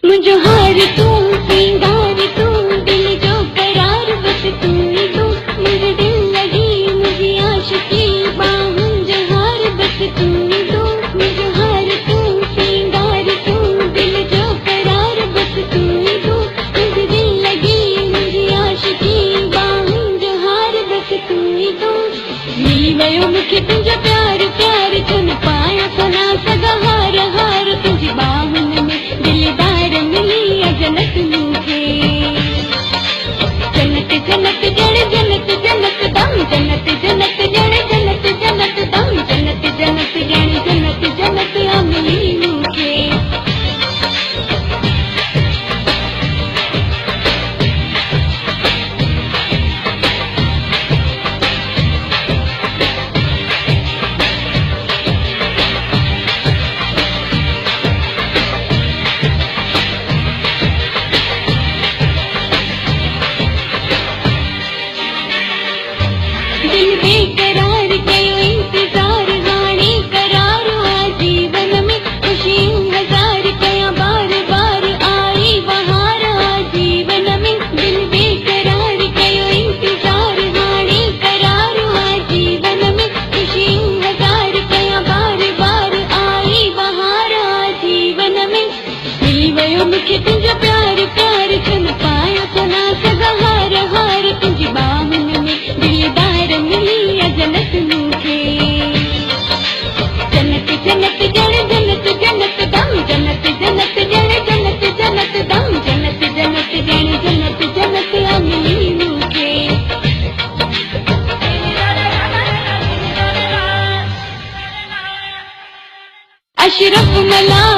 मुझो हार तू सिंगार तू दिल जो करार बस तू ही तू मेरे दिल लगी मुझे आशिकी बाहुं जहार बस तू ही तू मुझो हार तू सिंगार तू दिल जो करार बस तू ही तू मुझे दिल लगी मुझे आशिकी बाहुं जहार बस तू ही तू मिली वयो मुखे तुझा प्यार प्यार छन पाया सना सगा हार हार तुझी बाहुं में दिलदार मिली जन्नत मुझे जन्नत जन्नत जड़ जन्नत जन्नत दम जन्नत जन्नत जड़ जन्नत जन्नत दम जन्नत जन्नत जड़ जन्नत जन्नत मिली मुझे दिल बेकरार कयो इंतजार हाणे करार आजीवन में खुशी हजार कया बार बार आई बहार आजीवन में दिल बेकरार कयो इंतजार हाणे करार आजीवन में खुशी हजार कया बार बार आई बहार आजीवन में मिली वयो मुखे तुझो प्यार प्यार छन पाया सना सगा हार हार तुझी बाहुन में दिलदार मिली जन्नत मुझे जन्नत जन्नत जड़ जन्नत जन्नत दम जन्नत जन्नत जड़ जन्नत जन्नत दम जन्नत जन्नत जड़ जन्नत जन्नत मिली मुझे अशरफ मला